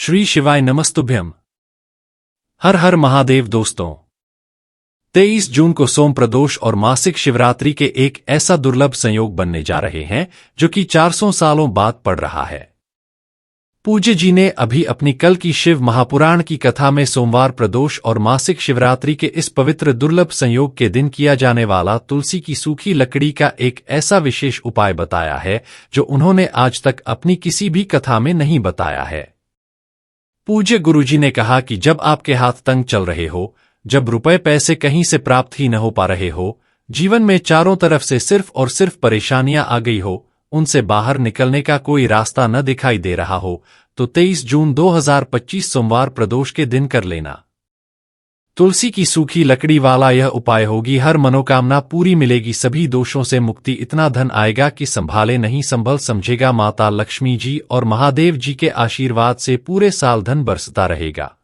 श्री शिवाय नमस्तुभ्यम। हर हर महादेव। दोस्तों, 23 जून को सोम प्रदोष और मासिक शिवरात्रि के एक ऐसा दुर्लभ संयोग बनने जा रहे हैं जो कि 400 सालों बाद पड़ रहा है। पूज्य जी ने अभी अपनी कल की शिव महापुराण की कथा में सोमवार प्रदोष और मासिक शिवरात्रि के इस पवित्र दुर्लभ संयोग के दिन किया जाने वाला तुलसी की सूखी लकड़ी का एक ऐसा विशेष उपाय बताया है जो उन्होंने आज तक अपनी किसी भी कथा में नहीं बताया है। पूज्य गुरुजी ने कहा कि जब आपके हाथ तंग चल रहे हो, जब रुपए पैसे कहीं से प्राप्त ही न हो पा रहे हो, जीवन में चारों तरफ से सिर्फ और सिर्फ परेशानियां आ गई हो, उनसे बाहर निकलने का कोई रास्ता न दिखाई दे रहा हो, तो 23 जून 2025 सोमवार प्रदोष के दिन कर लेना। तुलसी की सूखी लकड़ी वाला यह उपाय होगी, हर मनोकामना पूरी मिलेगी, सभी दोषों से मुक्ति, इतना धन आएगा कि संभाले नहीं संभल समझेगा। माता लक्ष्मी जी और महादेव जी के आशीर्वाद से पूरे साल धन बरसता रहेगा।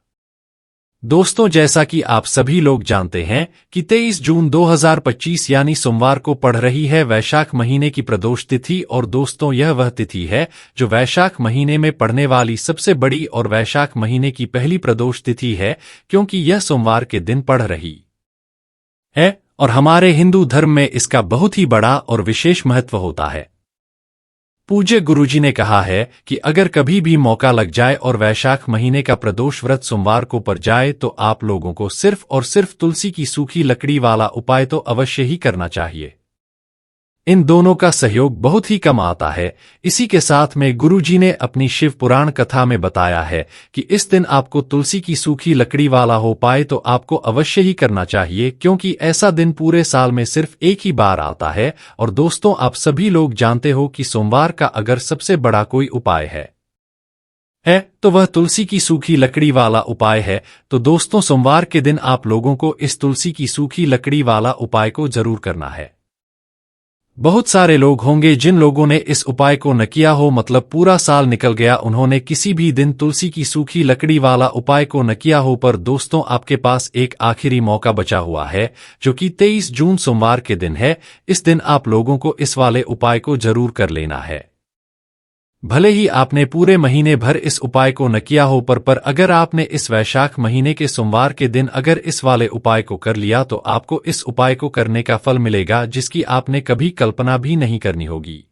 दोस्तों, जैसा कि आप सभी लोग जानते हैं कि 23 जून 2025 यानी सोमवार को पड़ रही है वैशाख महीने की प्रदोष तिथि। और दोस्तों, यह वह तिथि है जो वैशाख महीने में पड़ने वाली सबसे बड़ी और वैशाख महीने की पहली प्रदोष तिथि है, क्योंकि यह सोमवार के दिन पड़ रही है और हमारे हिंदू धर्म में इसका बहुत ही बड़ा और विशेष महत्व होता है। पूज्य गुरुजी ने कहा है कि अगर कभी भी मौका लग जाए और वैशाख महीने का प्रदोष व्रत सोमवार को पड़ जाए तो आप लोगों को सिर्फ और सिर्फ तुलसी की सूखी लकड़ी वाला उपाय तो अवश्य ही करना चाहिए। इन दोनों का सहयोग बहुत ही कम आता है। इसी के साथ में गुरुजी ने अपनी शिव पुराण कथा में बताया है कि इस दिन आपको तुलसी की सूखी लकड़ी वाला हो पाए तो आपको अवश्य ही करना चाहिए, क्योंकि ऐसा दिन पूरे साल में सिर्फ एक ही बार आता है। और दोस्तों, आप सभी लोग जानते हो कि सोमवार का अगर सबसे बड़ा कोई उपाय है तो वह तुलसी की सूखी लकड़ी वाला उपाय है। तो दोस्तों, सोमवार के दिन आप लोगों को इस तुलसी की सूखी लकड़ी वाला उपाय को जरूर करना है। बहुत सारे लोग होंगे जिन लोगों ने इस उपाय को न किया हो, मतलब पूरा साल निकल गया, उन्होंने किसी भी दिन तुलसी की सूखी लकड़ी वाला उपाय को न किया हो। पर दोस्तों, आपके पास एक आखिरी मौका बचा हुआ है जो कि 23 जून सोमवार के दिन है। इस दिन आप लोगों को इस वाले उपाय को जरूर कर लेना है। भले ही आपने पूरे महीने भर इस उपाय को न किया हो, पर अगर आपने इस वैशाख महीने के सोमवार के दिन अगर इस वाले उपाय को कर लिया तो आपको इस उपाय को करने का फल मिलेगा जिसकी आपने कभी कल्पना भी नहीं करनी होगी।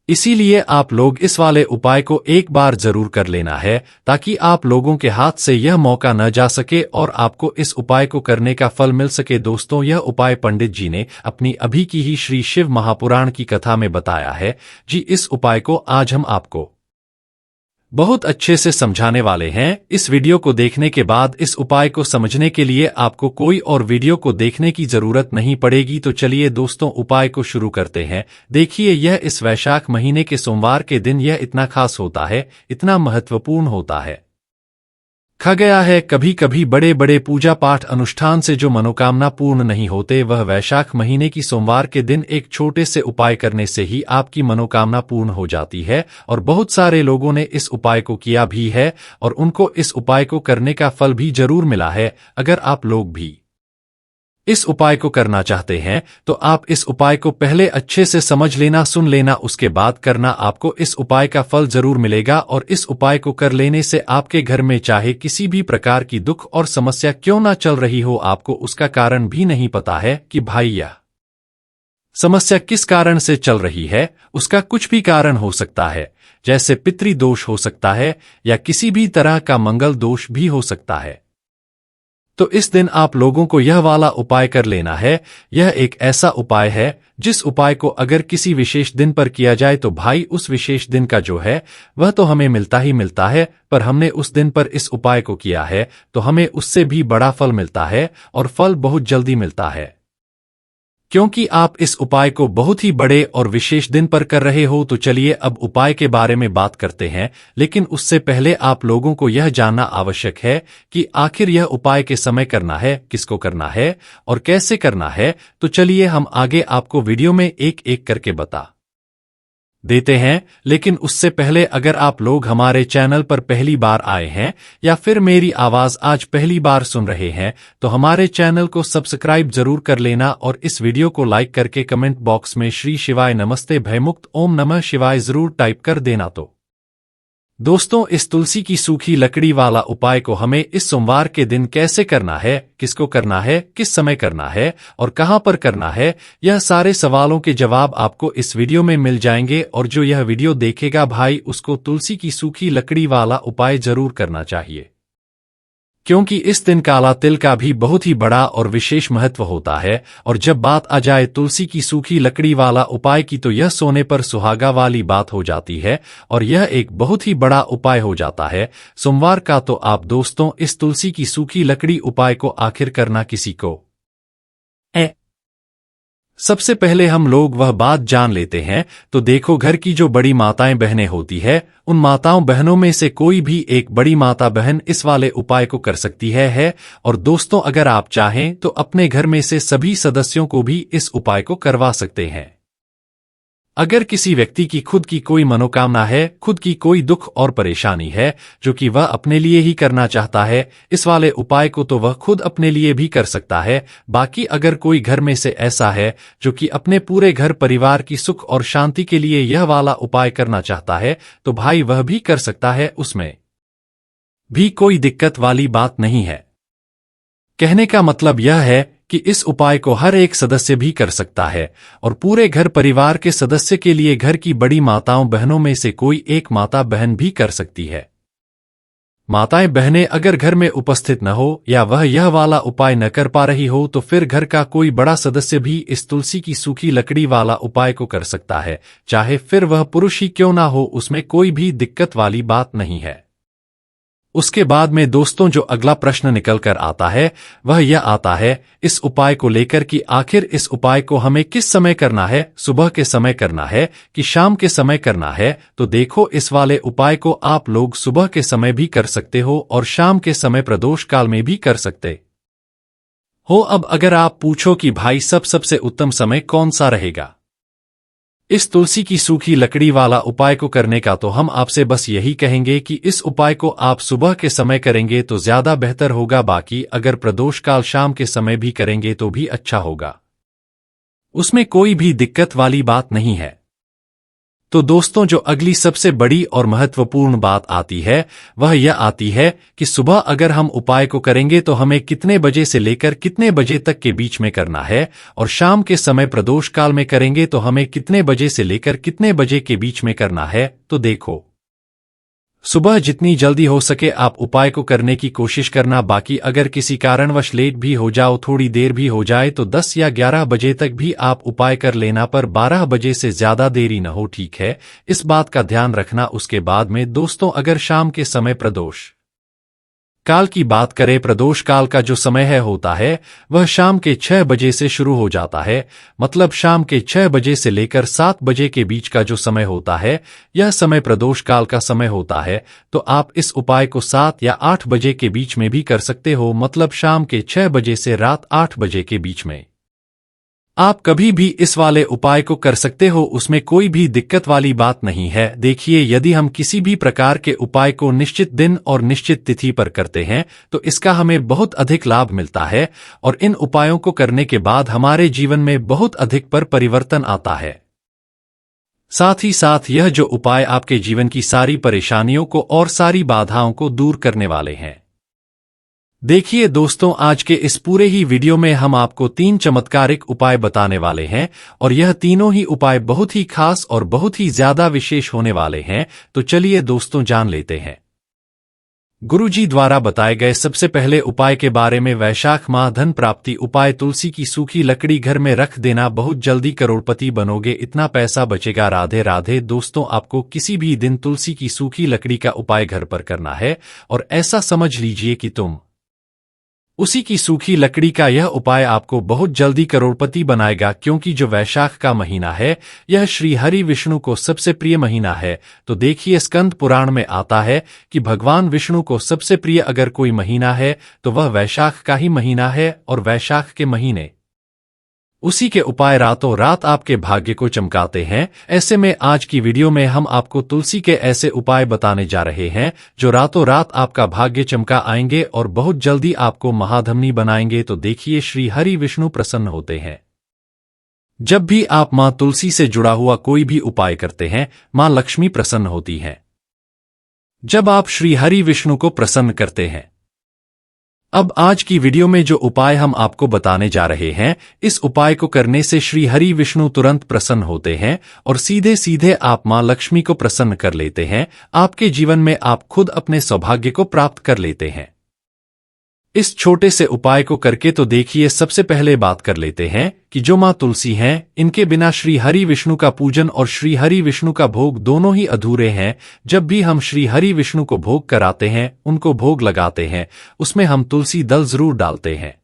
इसीलिए आप लोग इस वाले उपाय को एक बार जरूर कर लेना है ताकि आप लोगों के हाथ से यह मौका न जा सके और आपको इस उपाय को करने का फल मिल सके। दोस्तों, यह उपाय पंडित जी ने अपनी अभी की ही श्री शिव महापुराण की कथा में बताया है। जी, इस उपाय को आज हम आपको बहुत अच्छे से समझाने वाले हैं। इस वीडियो को देखने के बाद इस उपाय को समझने के लिए आपको कोई और वीडियो को देखने की जरूरत नहीं पड़ेगी। तो चलिए दोस्तों, उपाय को शुरू करते हैं। देखिए, यह इस वैशाख महीने के सोमवार के दिन यह इतना खास होता है, इतना महत्वपूर्ण होता है। कहा गया है कभी कभी बड़े बड़े पूजा पाठ अनुष्ठान से जो मनोकामना पूर्ण नहीं होते, वह वैशाख महीने की सोमवार के दिन एक छोटे से उपाय करने से ही आपकी मनोकामना पूर्ण हो जाती है। और बहुत सारे लोगों ने इस उपाय को किया भी है और उनको इस उपाय को करने का फल भी जरूर मिला है। अगर आप लोग भी इस उपाय को करना चाहते हैं तो आप इस उपाय को पहले अच्छे से समझ लेना, सुन लेना, उसके बाद करना। आपको इस उपाय का फल जरूर मिलेगा और इस उपाय को कर लेने से आपके घर में चाहे किसी भी प्रकार की दुख और समस्या क्यों ना चल रही हो, आपको उसका कारण भी नहीं पता है कि भाई यह समस्या किस कारण से चल रही है, उसका कुछ भी कारण हो सकता है, जैसे पितृदोष हो सकता है या किसी भी तरह का मंगल दोष भी हो सकता है। तो इस दिन आप लोगों को यह वाला उपाय कर लेना है। यह एक ऐसा उपाय है जिस उपाय को अगर किसी विशेष दिन पर किया जाए तो भाई उस विशेष दिन का जो है वह तो हमें मिलता ही मिलता है, पर हमने उस दिन पर इस उपाय को किया है तो हमें उससे भी बड़ा फल मिलता है और फल बहुत जल्दी मिलता है, क्योंकि आप इस उपाय को बहुत ही बड़े और विशेष दिन पर कर रहे हो। तो चलिए अब उपाय के बारे में बात करते हैं, लेकिन उससे पहले आप लोगों को यह जानना आवश्यक है कि आखिर यह उपाय के समय करना है, किसको करना है और कैसे करना है। तो चलिए हम आगे आपको वीडियो में एक एक करके बता देते हैं। लेकिन उससे पहले अगर आप लोग हमारे चैनल पर पहली बार आए हैं या फिर मेरी आवाज आज पहली बार सुन रहे हैं तो हमारे चैनल को सब्सक्राइब जरूर कर लेना और इस वीडियो को लाइक करके कमेंट बॉक्स में श्री शिवाय नमस्ते भयमुक्त ओम नमः शिवाय जरूर टाइप कर देना। तो दोस्तों, इस तुलसी की सूखी लकड़ी वाला उपाय को हमें इस सोमवार के दिन कैसे करना है, किसको करना है, किस समय करना है और कहां पर करना है, यह सारे सवालों के जवाब आपको इस वीडियो में मिल जाएंगे। और जो यह वीडियो देखेगा भाई, उसको तुलसी की सूखी लकड़ी वाला उपाय जरूर करना चाहिए, क्योंकि इस दिन काला तिल का भी बहुत ही बड़ा और विशेष महत्व होता है। और जब बात आ जाए तुलसी की सूखी लकड़ी वाला उपाय की, तो यह सोने पर सुहागा वाली बात हो जाती है और यह एक बहुत ही बड़ा उपाय हो जाता है सोमवार का। तो आप दोस्तों, इस तुलसी की सूखी लकड़ी उपाय को आखिर करना किसी को सबसे पहले हम लोग वह बात जान लेते हैं। तो देखो, घर की जो बड़ी माताएं बहनें होती है, उन माताओं बहनों में से कोई भी एक बड़ी माता बहन इस वाले उपाय को कर सकती है। और दोस्तों, अगर आप चाहें तो अपने घर में से सभी सदस्यों को भी इस उपाय को करवा सकते हैं। अगर किसी व्यक्ति की खुद की कोई मनोकामना है, खुद की कोई दुख और परेशानी है जो कि वह अपने लिए ही करना चाहता है इस वाले उपाय को, तो वह खुद अपने लिए भी कर सकता है। बाकी अगर कोई घर में से ऐसा है जो कि अपने पूरे घर परिवार की सुख और शांति के लिए यह वाला उपाय करना चाहता है, तो भाई वह भी कर सकता है, उसमें भी कोई दिक्कत वाली बात नहीं है। कहने का मतलब यह है कि इस उपाय को हर एक सदस्य भी कर सकता है और पूरे घर परिवार के सदस्य के लिए घर की बड़ी माताओं बहनों में से कोई एक माता बहन भी कर सकती है। माताएं बहनें अगर घर में उपस्थित न हो या वह यह वाला उपाय न कर पा रही हो, तो फिर घर का कोई बड़ा सदस्य भी इस तुलसी की सूखी लकड़ी वाला उपाय को कर सकता है, चाहे फिर वह पुरुष ही क्यों ना हो, उसमें कोई भी दिक्कत वाली बात नहीं है। उसके बाद में दोस्तों, जो अगला प्रश्न निकल कर आता है वह यह आता है इस उपाय को लेकर कि आखिर इस उपाय को हमें किस समय करना है, सुबह के समय करना है कि शाम के समय करना है। तो देखो, इस वाले उपाय को आप लोग सुबह के समय भी कर सकते हो और शाम के समय प्रदोष काल में भी कर सकते हो। अब अगर आप पूछो कि भाई सबसे उत्तम समय कौन सा रहेगा इस तुलसी की सूखी लकड़ी वाला उपाय को करने का, तो हम आपसे बस यही कहेंगे कि इस उपाय को आप सुबह के समय करेंगे तो ज्यादा बेहतर होगा। बाकी अगर प्रदोष काल शाम के समय भी करेंगे तो भी अच्छा होगा, उसमें कोई भी दिक्कत वाली बात नहीं है। तो दोस्तों, जो अगली सबसे बड़ी और महत्वपूर्ण बात आती है वह यह आती है कि सुबह अगर हम उपाय को करेंगे तो हमें कितने बजे से लेकर कितने बजे तक के बीच में करना है, और शाम के समय प्रदोष काल में करेंगे तो हमें कितने बजे से लेकर कितने बजे के बीच में करना है। तो देखो, सुबह जितनी जल्दी हो सके आप उपाय को करने की कोशिश करना। बाकी अगर किसी कारणवश लेट भी हो जाओ, थोड़ी देर भी हो जाए, तो 10 या 11 बजे तक भी आप उपाय कर लेना, पर 12 बजे से ज्यादा देरी न हो, ठीक है? इस बात का ध्यान रखना। उसके बाद में दोस्तों, अगर शाम के समय प्रदोष काल की बात करें, प्रदोष काल का जो समय होता है वह शाम के 6 बजे से शुरू हो जाता है। मतलब शाम के 6 बजे से लेकर 7 बजे के बीच का जो समय होता है, यह समय प्रदोष काल का समय होता है। तो आप इस उपाय को 7 या 8 बजे के बीच में भी कर सकते हो। मतलब शाम के 6 बजे से रात 8 बजे के बीच में आप कभी भी इस वाले उपाय को कर सकते हो, उसमें कोई भी दिक्कत वाली बात नहीं है। देखिए, यदि हम किसी भी प्रकार के उपाय को निश्चित दिन और निश्चित तिथि पर करते हैं तो इसका हमें बहुत अधिक लाभ मिलता है और इन उपायों को करने के बाद हमारे जीवन में बहुत अधिक परिवर्तन आता है। साथ ही साथ यह जो उपाय आपके जीवन की सारी परेशानियों को और सारी बाधाओं को दूर करने वाले हैं। देखिए दोस्तों, आज के इस पूरे ही वीडियो में हम आपको 3 चमत्कारिक उपाय बताने वाले हैं और यह तीनों ही उपाय बहुत ही खास और बहुत ही ज्यादा विशेष होने वाले हैं। तो चलिए दोस्तों, जान लेते हैं गुरुजी द्वारा बताए गए सबसे पहले उपाय के बारे में। वैशाख माह धन प्राप्ति उपाय। तुलसी की सूखी लकड़ी घर में रख देना, बहुत जल्दी करोड़पति बनोगे, इतना पैसा बचेगा। राधे राधे दोस्तों, आपको किसी भी दिन तुलसी की सूखी लकड़ी का उपाय घर पर करना है और ऐसा समझ लीजिए कि तुम उसी की सूखी लकड़ी का यह उपाय आपको बहुत जल्दी करोड़पति बनाएगा, क्योंकि जो वैशाख का महीना है यह श्री हरि विष्णु को सबसे प्रिय महीना है। तो देखिए, स्कंद पुराण में आता है कि भगवान विष्णु को सबसे प्रिय अगर कोई महीना है तो वह वैशाख का ही महीना है और वैशाख के महीने उसी के उपाय रातों रात आपके भाग्य को चमकाते हैं। ऐसे में आज की वीडियो में हम आपको तुलसी के ऐसे उपाय बताने जा रहे हैं जो रातों रात आपका भाग्य चमका आएंगे और बहुत जल्दी आपको महाधनी बनाएंगे। तो देखिए, श्री हरि विष्णु प्रसन्न होते हैं जब भी आप मां तुलसी से जुड़ा हुआ कोई भी उपाय करते हैं। मां लक्ष्मी प्रसन्न होती हैं। जब आप श्री हरि विष्णु को प्रसन्न करते हैं। अब आज की वीडियो में जो उपाय हम आपको बताने जा रहे हैं, इस उपाय को करने से श्री हरि विष्णु तुरंत प्रसन्न होते हैं और सीधे सीधे आप मां लक्ष्मी को प्रसन्न कर लेते हैं। आपके जीवन में आप खुद अपने सौभाग्य को प्राप्त कर लेते हैं। इस छोटे से उपाय को करके तो देखिए, सबसे पहले बात कर लेते हैं कि जो मां तुलसी हैं, इनके बिना श्री हरि विष्णु का पूजन और श्री हरि विष्णु का भोग दोनों ही अधूरे हैं। जब भी हम श्री हरि विष्णु को भोग कराते हैं, उनको भोग लगाते हैं, उसमें हम तुलसी दल जरूर डालते हैं।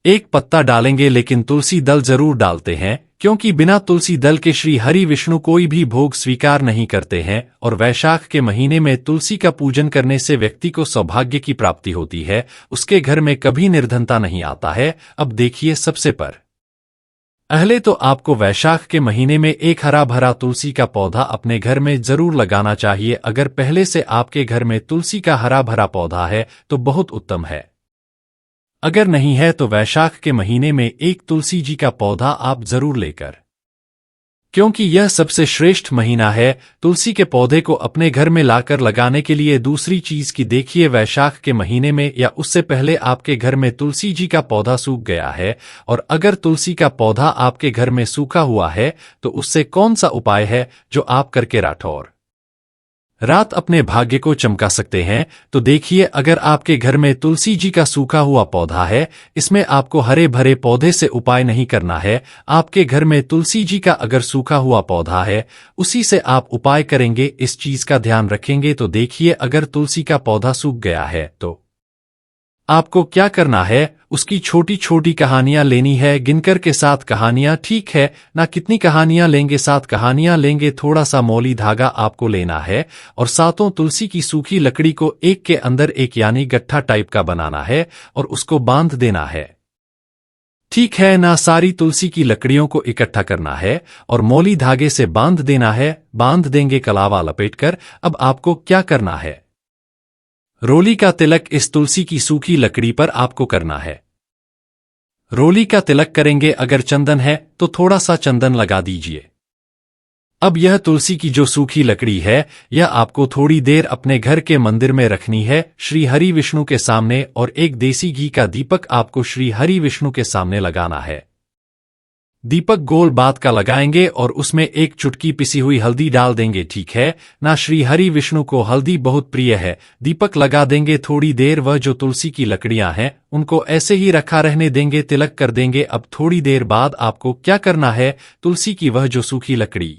एक पत्ता डालेंगे लेकिन तुलसी दल जरूर डालते हैं, क्योंकि बिना तुलसी दल के श्री हरि विष्णु कोई भी भोग स्वीकार नहीं करते हैं। और वैशाख के महीने में तुलसी का पूजन करने से व्यक्ति को सौभाग्य की प्राप्ति होती है, उसके घर में कभी निर्धनता नहीं आता है। अब देखिए, सबसे पहले तो आपको वैशाख के महीने में एक हरा भरा तुलसी का पौधा अपने घर में जरूर लगाना चाहिए। अगर पहले से आपके घर में तुलसी का हरा भरा पौधा है तो बहुत उत्तम है। अगर नहीं है तो वैशाख के महीने में एक तुलसी जी का पौधा आप जरूर लेकर, क्योंकि यह सबसे श्रेष्ठ महीना है तुलसी के पौधे को अपने घर में लाकर लगाने के लिए। दूसरी चीज की देखिए, वैशाख के महीने में या उससे पहले आपके घर में तुलसी जी का पौधा सूख गया है, और अगर तुलसी का पौधा आपके घर में सूखा हुआ है तो उससे कौन सा उपाय है जो आप करके रातों रात अपने भाग्य को चमका सकते हैं। तो देखिए, अगर आपके घर में तुलसी जी का सूखा हुआ पौधा है, इसमें आपको हरे भरे पौधे से उपाय नहीं करना है। आपके घर में तुलसी जी का अगर सूखा हुआ पौधा है, उसी से आप उपाय करेंगे। इस चीज का ध्यान रखेंगे। तो देखिए, अगर तुलसी का पौधा सूख गया है तो आपको क्या करना है, उसकी छोटी छोटी कहानियां लेनी है, गिनकर के 7 कहानियां। ठीक है ना? कितनी कहानियां लेंगे? 7 कहानियां लेंगे। थोड़ा सा मौली धागा आपको लेना है और सातों तुलसी की सूखी लकड़ी को एक के अंदर एक यानी गट्ठा टाइप का बनाना है और उसको बांध देना है। ठीक है ना? सारी तुलसी की लकड़ियों को इकट्ठा करना है और मौली धागे से बांध देना है। बांध देंगे कलावा लपेटकर। अब आपको क्या करना है, रोली का तिलक इस तुलसी की सूखी लकड़ी पर आपको करना है। रोली का तिलक करेंगे, अगर चंदन है तो थोड़ा सा चंदन लगा दीजिए। अब यह तुलसी की जो सूखी लकड़ी है, यह आपको थोड़ी देर अपने घर के मंदिर में रखनी है श्री हरि विष्णु के सामने, और एक देसी घी का दीपक आपको श्री हरि विष्णु के सामने लगाना है। दीपक गोल बात का लगाएंगे और उसमें एक चुटकी पिसी हुई हल्दी डाल देंगे। ठीक है ना? श्री हरि विष्णु को हल्दी बहुत प्रिय है। दीपक लगा देंगे थोड़ी देर, वह जो तुलसी की लकड़ियां हैं उनको ऐसे ही रखा रहने देंगे, तिलक कर देंगे। अब थोड़ी देर बाद आपको क्या करना है, तुलसी की वह जो सूखी लकड़ी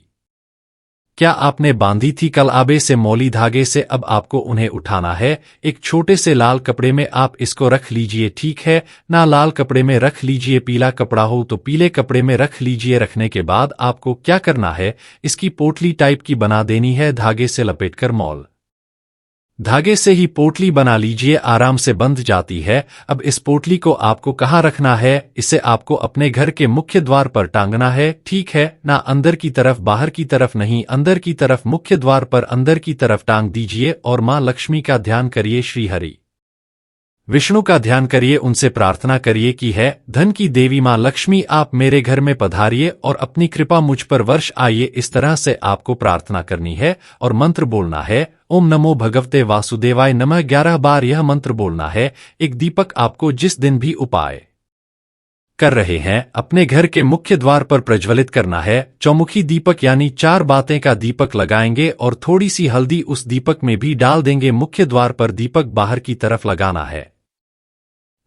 क्या आपने बांधी थी कलावे से, मौली धागे से, अब आपको उन्हें उठाना है। एक छोटे से लाल कपड़े में आप इसको रख लीजिए। ठीक है ना? लाल कपड़े में रख लीजिए, पीला कपड़ा हो तो पीले कपड़े में रख लीजिए। रखने के बाद आपको क्या करना है, इसकी पोटली टाइप की बना देनी है, धागे से लपेटकर मौल धागे से ही पोटली बना लीजिए, आराम से बंध जाती है। अब इस पोटली को आपको कहाँ रखना है, इसे आपको अपने घर के मुख्य द्वार पर टांगना है। ठीक है ना? अंदर की तरफ, बाहर की तरफ नहीं, अंदर की तरफ, मुख्य द्वार पर अंदर की तरफ टांग दीजिए और मां लक्ष्मी का ध्यान करिए, श्री हरि विष्णु का ध्यान करिए, उनसे प्रार्थना करिए कि है धन की देवी मां लक्ष्मी, आप मेरे घर में पधारिए और अपनी कृपा मुझ पर वर्ष आइए। इस तरह से आपको प्रार्थना करनी है और मंत्र बोलना है, ओम नमो भगवते वासुदेवाय नमः। 11 बार यह मंत्र बोलना है। एक दीपक आपको जिस दिन भी उपाय कर रहे हैं अपने घर के मुख्य द्वार पर प्रज्वलित करना है। चौमुखी दीपक यानी 4 बातें का दीपक लगाएंगे और थोड़ी सी हल्दी उस दीपक में भी डाल देंगे। मुख्य द्वार पर दीपक बाहर की तरफ लगाना है,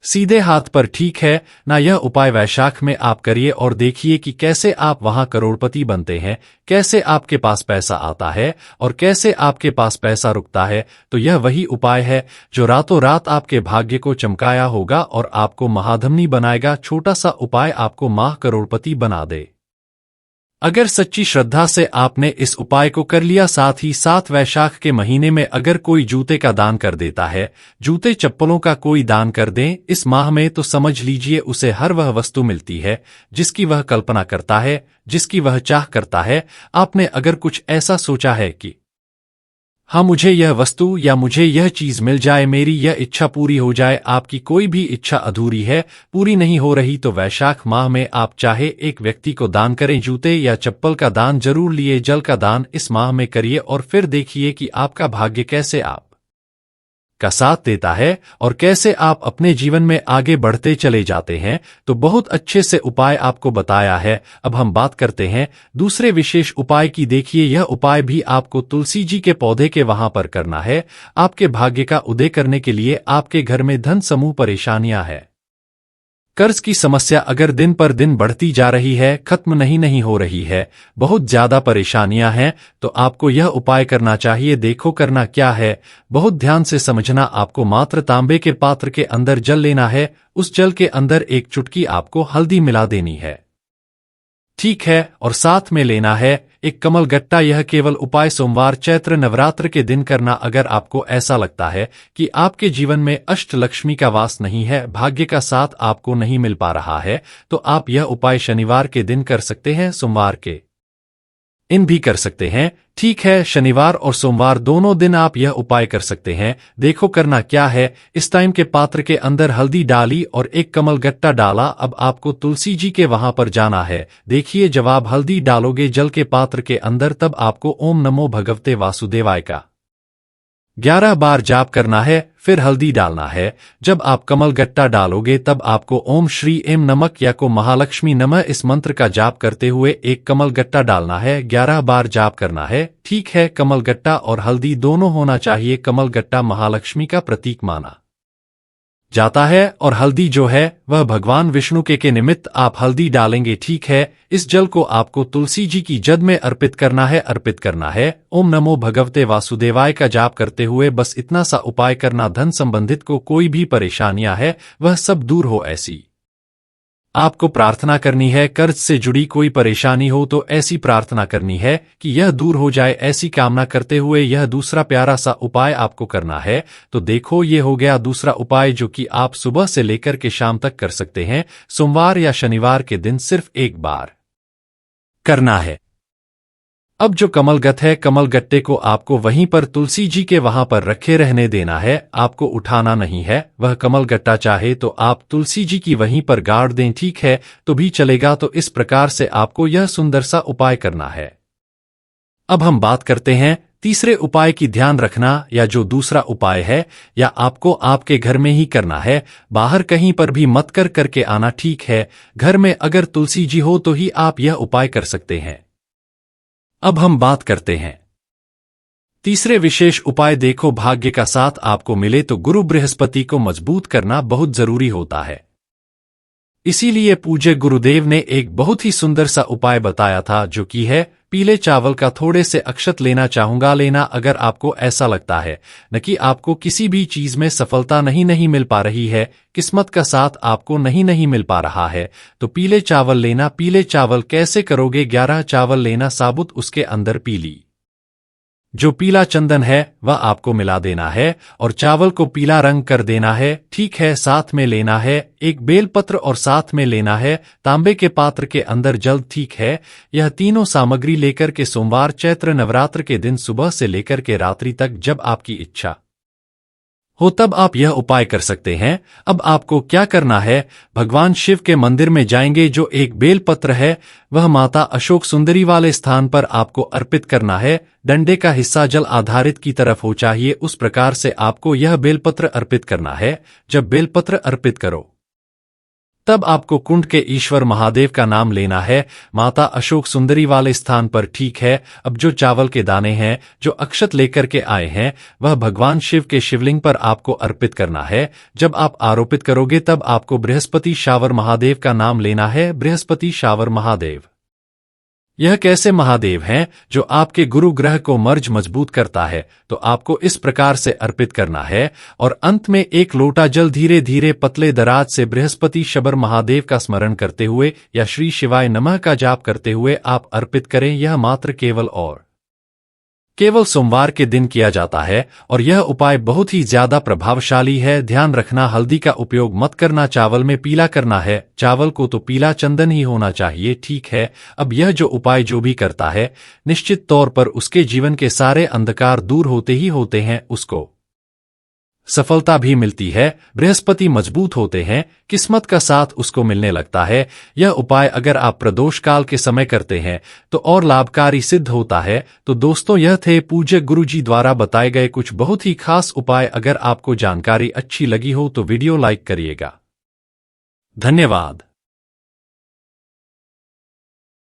सीधे हाथ पर। ठीक है ना? यह उपाय वैशाख में आप करिए और देखिए कि कैसे आप वहां करोड़पति बनते हैं, कैसे आपके पास पैसा आता है और कैसे आपके पास पैसा रुकता है। तो यह वही उपाय है जो रातों रात आपके भाग्य को चमकाया होगा और आपको महाधनी बनाएगा। छोटा सा उपाय आपको माह करोड़पति बना दे। अगर सच्ची श्रद्धा से आपने इस उपाय को कर लिया, साथ ही साथ वैशाख के महीने में अगर कोई जूते का दान कर देता है, जूते चप्पलों का कोई दान कर दें इस माह में, तो समझ लीजिए उसे हर वह वस्तु मिलती है जिसकी वह कल्पना करता है, जिसकी वह चाह करता है। आपने अगर कुछ ऐसा सोचा है कि हाँ, मुझे यह वस्तु या मुझे यह चीज मिल जाए, मेरी यह इच्छा पूरी हो जाए। आपकी कोई भी इच्छा अधूरी है, पूरी नहीं हो रही, तो वैशाख माह में आप चाहे एक व्यक्ति को दान करें, जूते या चप्पल का दान जरूर लिए, जल का दान इस माह में करिए और फिर देखिए कि आपका भाग्य कैसे आप का साथ देता है और कैसे आप अपने जीवन में आगे बढ़ते चले जाते हैं। तो बहुत अच्छे से उपाय आपको बताया है। अब हम बात करते हैं दूसरे विशेष उपाय की। देखिए, यह उपाय भी आपको तुलसी जी के पौधे के वहां पर करना है। आपके भाग्य का उदय करने के लिए आपके घर में धन समूह परेशानियां है, कर्ज की समस्या अगर दिन पर दिन बढ़ती जा रही है, खत्म नहीं हो रही है, बहुत ज्यादा परेशानियां हैं, तो आपको यह उपाय करना चाहिए। देखो करना क्या है, बहुत ध्यान से समझना। आपको मात्र तांबे के पात्र के अंदर जल लेना है। उस जल के अंदर एक चुटकी आपको हल्दी मिला देनी है, ठीक है, और साथ में लेना है एक कमल गट्टा। यह केवल उपाय सोमवार चैत्र नवरात्र के दिन करना। अगर आपको ऐसा लगता है कि आपके जीवन में अष्टलक्ष्मी का वास नहीं है, भाग्य का साथ आपको नहीं मिल पा रहा है, तो आप यह उपाय शनिवार के दिन कर सकते हैं, सोमवार के इन भी कर सकते हैं, ठीक है। शनिवार और सोमवार दोनों दिन आप यह उपाय कर सकते हैं। देखो करना क्या है, इस टाइम के पात्र के अंदर हल्दी डाली और एक कमल गट्टा डाला। अब आपको तुलसी जी के वहां पर जाना है। देखिए, जब आप हल्दी डालोगे जल के पात्र के अंदर, तब आपको ओम नमो भगवते वासुदेवाय का 11 बार जाप करना है, फिर हल्दी डालना है। जब आप कमल गट्टा डालोगे, तब आपको ओम श्री एम नमक या को महालक्ष्मी नमः इस मंत्र का जाप करते हुए एक कमल गट्टा डालना है, 11 बार जाप करना है, ठीक है। कमल गट्टा और हल्दी दोनों होना चाहिए। कमल गट्टा महालक्ष्मी का प्रतीक माना जाता है और हल्दी जो है वह भगवान विष्णु के निमित्त आप हल्दी डालेंगे, ठीक है। इस जल को आपको तुलसी जी की जद में अर्पित करना है। ओम नमो भगवते वासुदेवाय का जाप करते हुए बस इतना सा उपाय करना। धन संबंधित को कोई भी परेशानियां है वह सब दूर हो, ऐसी आपको प्रार्थना करनी है। कर्ज से जुड़ी कोई परेशानी हो तो ऐसी प्रार्थना करनी है कि यह दूर हो जाए, ऐसी कामना करते हुए यह दूसरा प्यारा सा उपाय आपको करना है। तो देखो, ये हो गया दूसरा उपाय, जो कि आप सुबह से लेकर के शाम तक कर सकते हैं। सोमवार या शनिवार के दिन सिर्फ एक बार करना है। अब जो कमलगत है, कमलगट्टे को आपको वहीं पर तुलसी जी के वहां पर रखे रहने देना है, आपको उठाना नहीं है। वह कमलगट्टा चाहे तो आप तुलसी जी की वहीं पर गाड़ दें, ठीक है, तो भी चलेगा। तो इस प्रकार से आपको यह सुंदर सा उपाय करना है। अब हम बात करते हैं तीसरे उपाय की। ध्यान रखना, या जो दूसरा उपाय है, या आपको आपके घर में ही करना है, बाहर कहीं पर भी मत करके आना, ठीक है। घर में अगर तुलसी जी हो तो ही आप यह उपाय कर सकते हैं। अब हम बात करते हैं तीसरे विशेष उपाय। देखो, भाग्य का साथ आपको मिले तो गुरु बृहस्पति को मजबूत करना बहुत जरूरी होता है। इसीलिए पूज्य गुरुदेव ने एक बहुत ही सुंदर सा उपाय बताया था, जो कि है पीले चावल का थोड़े से अक्षत लेना चाहूंगा लेना। अगर आपको ऐसा लगता है न कि आपको किसी भी चीज में सफलता नहीं मिल पा रही है, किस्मत का साथ आपको नहीं मिल पा रहा है, तो पीले चावल लेना। पीले चावल कैसे करोगे, 11 चावल लेना साबुत, उसके अंदर पीली जो पीला चंदन है वह आपको मिला देना है और चावल को पीला रंग कर देना है, ठीक है। साथ में लेना है एक बेलपत्र और साथ में लेना है तांबे के पात्र के अंदर जल, ठीक है। यह तीनों सामग्री लेकर के सोमवार चैत्र नवरात्र के दिन सुबह से लेकर के रात्रि तक जब आपकी इच्छा हो तब आप यह उपाय कर सकते हैं। अब आपको क्या करना है, भगवान शिव के मंदिर में जाएंगे। जो एक बेलपत्र है वह माता अशोक सुंदरी वाले स्थान पर आपको अर्पित करना है। डंडे का हिस्सा जल आधारित की तरफ हो चाहिए, उस प्रकार से आपको यह बेलपत्र अर्पित करना है। जब बेलपत्र अर्पित करो तब आपको कुंड के ईश्वर महादेव का नाम लेना है, माता अशोक सुंदरी वाले स्थान पर, ठीक है। अब जो चावल के दाने हैं जो अक्षत लेकर के आए हैं, वह भगवान शिव के शिवलिंग पर आपको अर्पित करना है। जब आप आरोपित करोगे तब आपको बृहस्पति शावर महादेव का नाम लेना है। बृहस्पति शावर महादेव यह कैसे महादेव हैं, जो आपके गुरु ग्रह को मजबूत करता है, तो आपको इस प्रकार से अर्पित करना है। और अंत में एक लोटा जल धीरे धीरे पतले दराज से बृहस्पति शबर महादेव का स्मरण करते हुए या श्री शिवाय नमः का जाप करते हुए आप अर्पित करें। यह मात्र केवल और केवल सोमवार के दिन किया जाता है और यह उपाय बहुत ही ज्यादा प्रभावशाली है। ध्यान रखना, हल्दी का उपयोग मत करना, चावल में पीला करना है। चावल को तो पीला चंदन ही होना चाहिए, ठीक है। अब यह जो उपाय जो भी करता है, निश्चित तौर पर उसके जीवन के सारे अंधकार दूर होते ही होते हैं, उसको सफलता भी मिलती है, बृहस्पति मजबूत होते हैं, किस्मत का साथ उसको मिलने लगता है। यह उपाय अगर आप प्रदोष काल के समय करते हैं तो और लाभकारी सिद्ध होता है। तो दोस्तों, यह थे पूज्य गुरुजी द्वारा बताए गए कुछ बहुत ही खास उपाय। अगर आपको जानकारी अच्छी लगी हो तो वीडियो लाइक करिएगा। धन्यवाद।